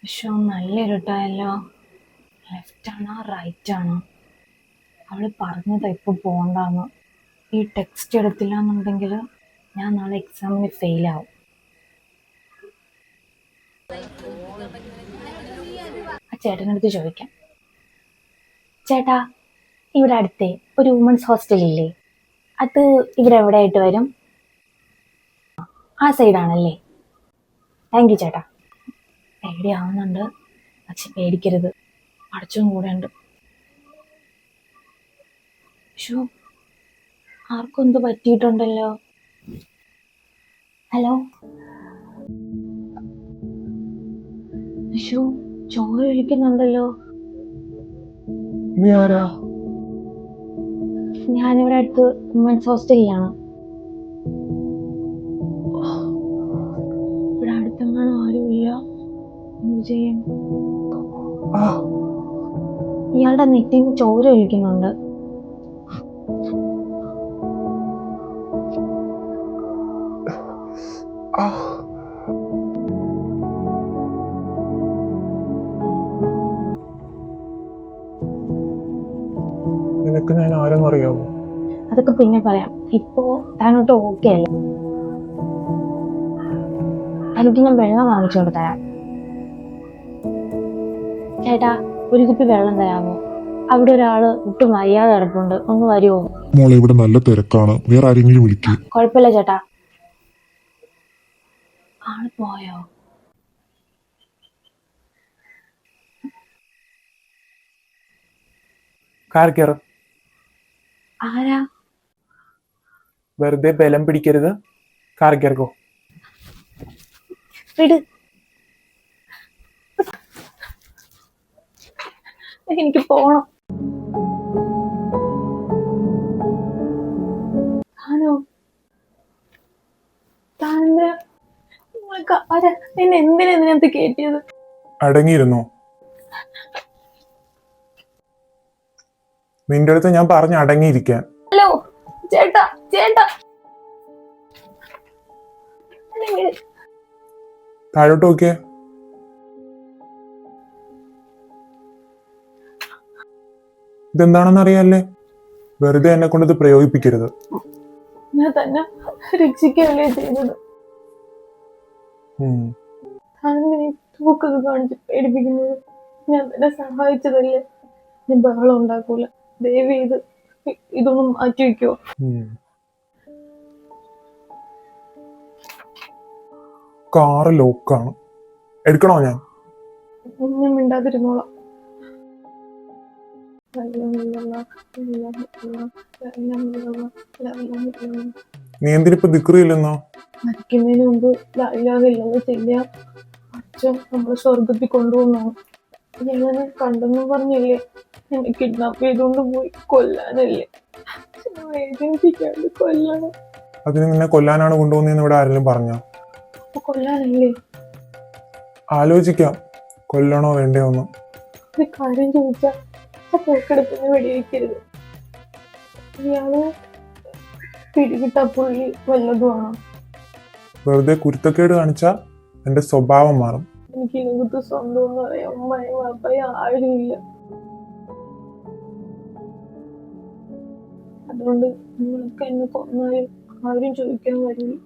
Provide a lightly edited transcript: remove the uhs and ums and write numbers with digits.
പക്ഷെ നല്ല ഇരുട്ടായല്ലോ. ലെഫ്റ്റ് ആണോ റൈറ്റ് ആണോ? അവള് പറഞ്ഞതാ ഇപ്പൊ പോണ്ടാന്ന്. ഈ ടെക്സ്റ്റ് എടുത്തില്ല എന്നുണ്ടെങ്കിൽ ഞാൻ നാളെ എക്സാമിന് ഫെയിലാവും. ആ ചേട്ടനടുത്ത് ചോദിക്കാം. ചേട്ടാ, ഇവിടെ അടുത്തേ ഒരു വുമൻസ് ഹോസ്റ്റൽ ഇല്ലേ? അത് ഇവിടെ എവിടെയായിട്ട് വരും? ആ സൈഡാണല്ലേ? താങ്ക് യു ചേട്ടാ. പേടിയാവുന്നുണ്ട്, പക്ഷെ പേടിക്കരുത്, അടച്ചും കൂടെ ഉണ്ട്. ഷോ, ആർക്കും എന്ത് പറ്റിയിട്ടുണ്ടല്ലോ? ഹലോ. ഷോ, ചോര ഒഴിക്കുന്നുണ്ടല്ലോ. നീ ആരാ? ഞാനിവിടെ അടുത്ത് വുമൻസ് ഹോസ്റ്റലിലാണ്. ഇവിടെ അടുത്തെങ്ങാനും ആരുമില്ല. എന്ത് ചെയ്യും? ഇയാളുടെ നെറ്റിന്ന് ചോര ഒഴിക്കുന്നുണ്ട്. നിനക്ക് ഞാൻ ആരെന്ന് അറിയാമോ? അതൊക്കെ പിന്നെ പറയാം. ഇപ്പോ താനോട്ട് ഓക്കെ അല്ലേ? തനിക്ക് ഞാൻ വെള്ളം വാങ്ങിച്ചുകൊണ്ട് തരാം. ചേട്ടാ, ഒരു കുപ്പി വെള്ളം തരാമോ? അവിടെ ഒരാള് ഒട്ടും വയ്യാതെ കിടപ്പുണ്ട്, ഒന്ന് വരുമോ? മോളെ, ഇവിടെ നല്ല തിരക്കാണ്, വേറെ ആരെങ്കിലും വിളിക്കൂ. കുഴപ്പമില്ല ചേട്ടാ. ആള് പോയോ? കാർ കയറ്. ആരാ? വെറുതെ ബലം പിടിക്കരുത്, കാർ കയറിക്കോ. വിട്, എനിക്ക് പോണം. താനോ? താനെന്തിനാ നിന്നെ എന്തിനാ ഇതിനകത്ത് കയറ്റിയത്? അടങ്ങിയിരുന്നോ? നിന്റെ അടുത്ത് ഞാൻ പറഞ്ഞു അടങ്ങിയിരിക്കാൻ. ഹലോ ചേട്ടാ, ചേട്ടാ, താഴോട്ട് നോക്കിയേ. ഇതെന്താണെന്ന് അറിയാല്ലേ? വെറുതെ എന്നെ കൊണ്ട് ഇത് പ്രയോഗിപ്പിക്കരുത്. ഞാൻ തന്നെ രക്ഷിക്കുകയല്ലേ ചെയ്തത്. താനെന്തിനാ തൂക്കൊക്കെ കാണിച്ച് പേടിപ്പിക്കുന്നത്? ഞാൻ തന്നെ സഹായിച്ചതല്ലേ. ഞാൻ ബഹളം ഉണ്ടാക്കൂല. ദയവ് ചെയ്ത് ഇതൊന്നും മാറ്റി വെക്കോ? കാറ് ലോക്കാണ്, എടുക്കണോ? ഞാൻ മിണ്ടാതിരുന്നോളാം. നീ എന്തിനിപ്പോ ദിക്റിയില്ലെന്നോ? മരിക്കുന്നതിന് മുമ്പ് ഇല്ലാതെ ചെയ്യാ. അച്ഛൻ നമ്മളെ സ്വർഗത്തിൽ കൊണ്ടുപോകുന്നു. ഞാൻ കണ്ടെന്ന് പറഞ്ഞല്ലേ, എന്നെ കിഡ്നാപ്പ് ചെയ്തുകൊണ്ട് പോയി കൊല്ലാനല്ലേ? വേദനിപ്പിക്കാണ്ട് കൊല്ലണം. അതിന് നിന്നെ കൊല്ലാനാണ് കൊണ്ടുപോകുന്നതെന്ന് ഇവിടെ ആരെങ്കിലും പറഞ്ഞോ? അപ്പൊ കൊല്ലാനല്ലേ? ആലോചിക്കാം, കൊല്ലണോ വേണ്ടയോന്ന്. ഒരു കാര്യം ചോദിച്ചാ പോക്കെടുപ്പിന് വെടിവെക്കരുത്. ഇയാള് പിടികിട്ട പുള്ളി വല്ലതുമാണോ? വെറുതെ കുരുത്തക്കേട് കാണിച്ചാ എന്റെ സ്വഭാവം മാറും. എനിക്ക് ലോകത്ത് സ്വന്തം എന്ന് പറയാം ഉമ്മയും വാപ്പയും ആരുമില്ല. അതുകൊണ്ട് നിങ്ങൾക്ക് എന്നെ കൊന്നാലും ആരും ചോദിക്കാൻ വരില്ല.